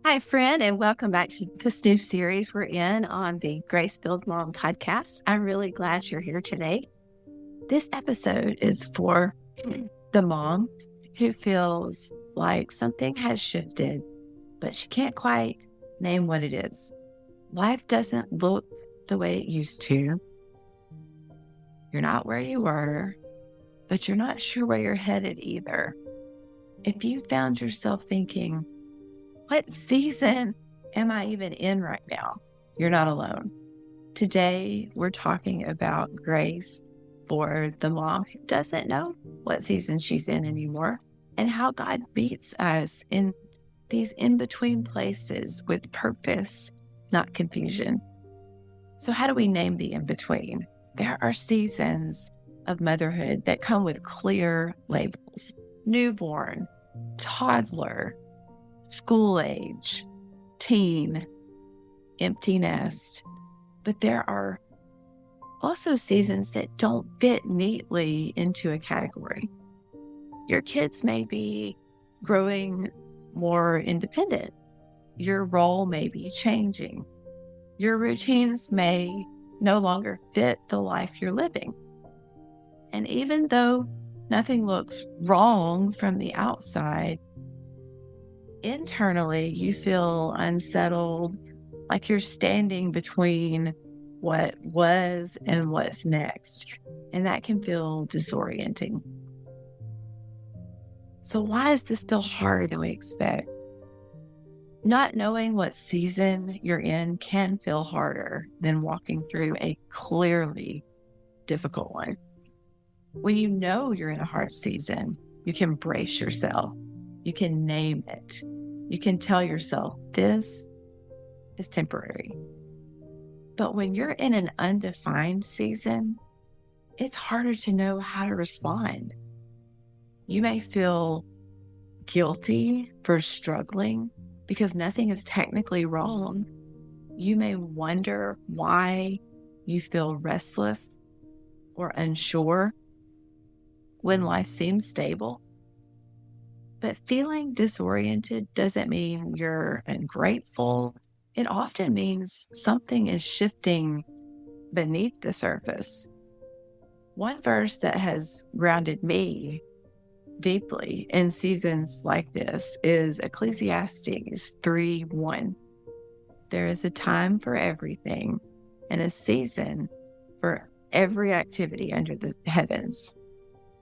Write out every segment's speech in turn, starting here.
Hi, friend, and welcome back to this new series we're in on the Grace Filled Mom podcast. I'm really glad you're here today. This episode is for the mom who feels like something has shifted, but she can't quite name what it is. Life doesn't look the way it used to. You're not where you were, but you're not sure where you're headed either. If you found yourself thinking, what season am I even in right now? You're not alone. Today, we're talking about grace for the mom who doesn't know what season she's in anymore and how God meets us in these in-between places with purpose, not confusion. So how do we name the in-between? There are seasons of motherhood that come with clear labels: newborn, toddler, school age, teen, empty nest. But there are also seasons that don't fit neatly into a category. Your kids may be growing more independent. Your role may be changing. Your routines may no longer fit the life you're living. And even though nothing looks wrong from the outside, internally, you feel unsettled, like you're standing between what was and what's next. And that can feel disorienting. So why is this still harder than we expect? Not knowing what season you're in can feel harder than walking through a clearly difficult one. When you know you're in a hard season, you can brace yourself. You can name it. You can tell yourself, this is temporary. But when you're in an undefined season, it's harder to know how to respond. You may feel guilty for struggling because nothing is technically wrong. You may wonder why you feel restless or unsure when life seems stable. But feeling disoriented doesn't mean you're ungrateful. It often means something is shifting beneath the surface. One verse that has grounded me deeply in seasons like this is Ecclesiastes 3:1. There is a time for everything and a season for every activity under the heavens.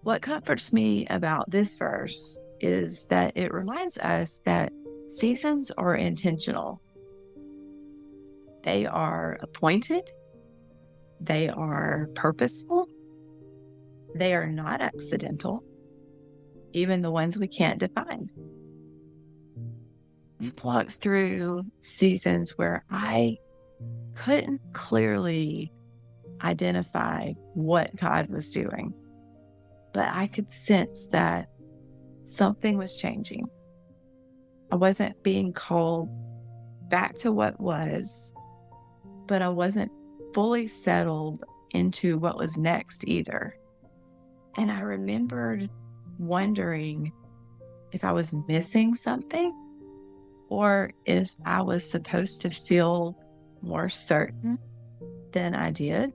What comforts me about this verse is that it reminds us that seasons are intentional. They are appointed. They are purposeful. They are not accidental, even the ones we can't define. I've walked through seasons where I couldn't clearly identify what God was doing, but I could sense that something was changing. I wasn't being called back to what was, but I wasn't fully settled into what was next either. And I remembered wondering if I was missing something or if I was supposed to feel more certain than I did.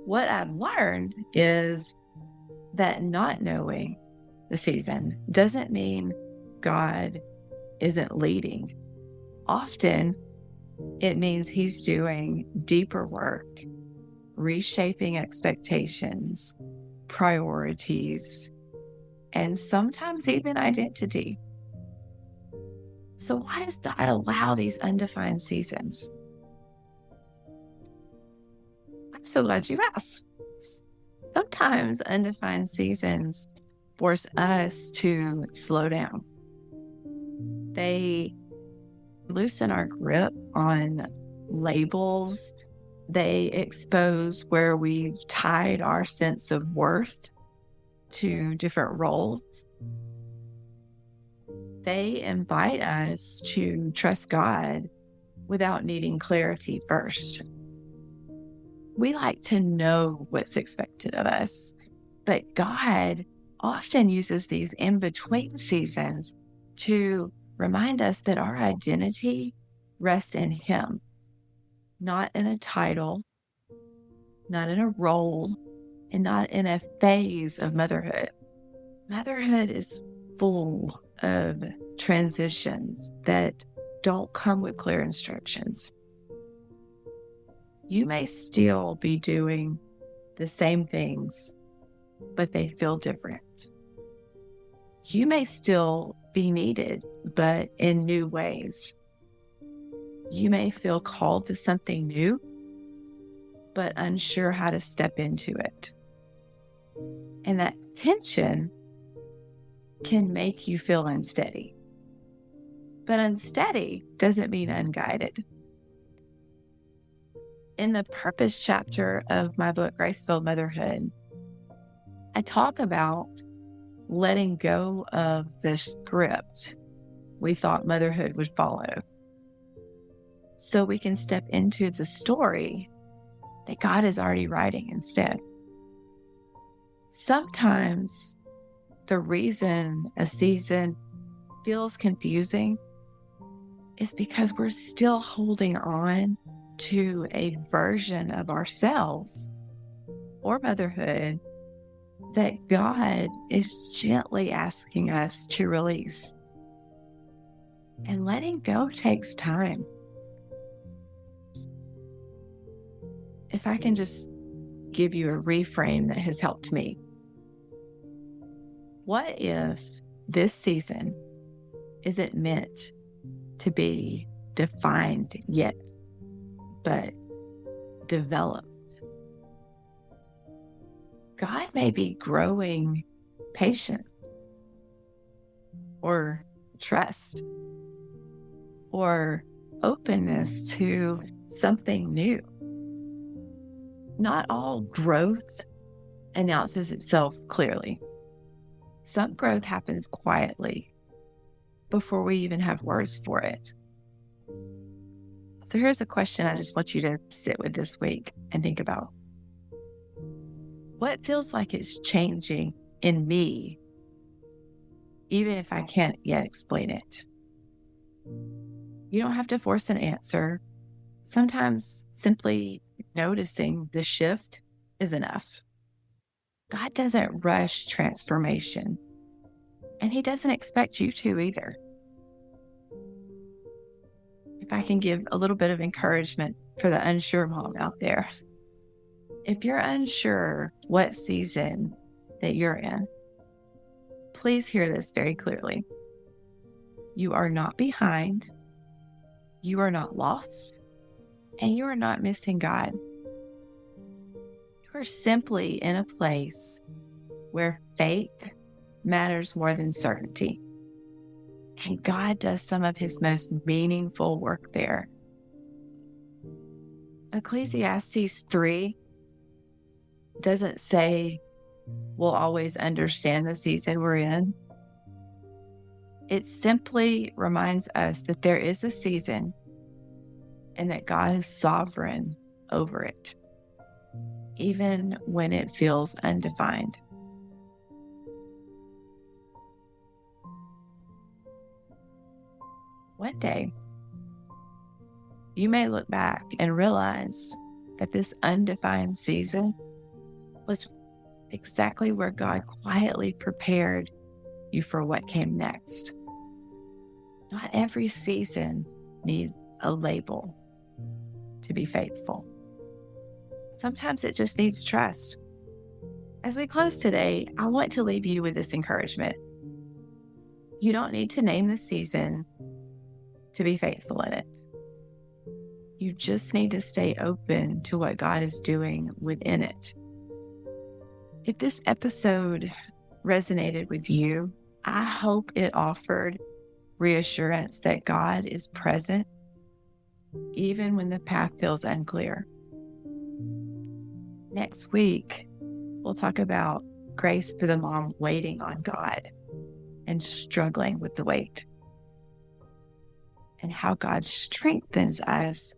What I've learned is that not knowing the season doesn't mean God isn't leading. Often, it means He's doing deeper work, reshaping expectations, priorities, and sometimes even identity. So why does God allow these undefined seasons? I'm so glad you asked. Sometimes undefined seasons force us to slow down. They loosen our grip on labels. They expose where we've tied our sense of worth to different roles. They invite us to trust God without needing clarity first. We like to know what's expected of us, but God often uses these in-between seasons to remind us that our identity rests in Him, not in a title, not in a role, and not in a phase of motherhood. Motherhood is full of transitions that don't come with clear instructions. You may still be doing the same things, but they feel different. You may still be needed, but in new ways. You may feel called to something new, but unsure how to step into it. And that tension can make you feel unsteady. But unsteady doesn't mean unguided. In the purpose chapter of my book, Grace-Filled Motherhood, I talk about letting go of the script we thought motherhood would follow, so we can step into the story that God is already writing instead. Sometimes the reason a season feels confusing is because we're still holding on to a version of ourselves or motherhood that God is gently asking us to release. And letting go takes time. If I can just give you a reframe that has helped me. What if this season isn't meant to be defined yet, but developed? God may be growing patience or trust or openness to something new. Not all growth announces itself clearly. Some growth happens quietly before we even have words for it. So here's a question I just want you to sit with this week and think about. What feels like it's changing in me, even if I can't yet explain it? You don't have to force an answer. Sometimes simply noticing the shift is enough. God doesn't rush transformation, and He doesn't expect you to either. If I can give a little bit of encouragement for the unsure mom out there. If you're unsure what season that you're in, please hear this very clearly. You are not behind, you are not lost, and you are not missing God. You are simply in a place where faith matters more than certainty. And God does some of His most meaningful work there. Ecclesiastes 3 doesn't say we'll always understand the season we're in. It simply reminds us that there is a season and that God is sovereign over it, even when it feels undefined. One day, you may look back and realize that this undefined season was exactly where God quietly prepared you for what came next. Not every season needs a label to be faithful. Sometimes it just needs trust. As we close today, I want to leave you with this encouragement. You don't need to name the season to be faithful in it. You just need to stay open to what God is doing within it. If this episode resonated with you, I hope it offered reassurance that God is present even when the path feels unclear. Next week, we'll talk about grace for the mom waiting on God and struggling with the wait, and how God strengthens us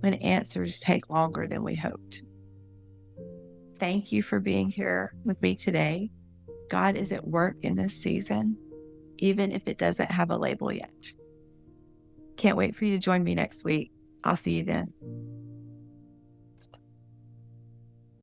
when answers take longer than we hoped. Thank you for being here with me today. God is at work in this season, even if it doesn't have a label yet. Can't wait for you to join me next week. I'll see you then.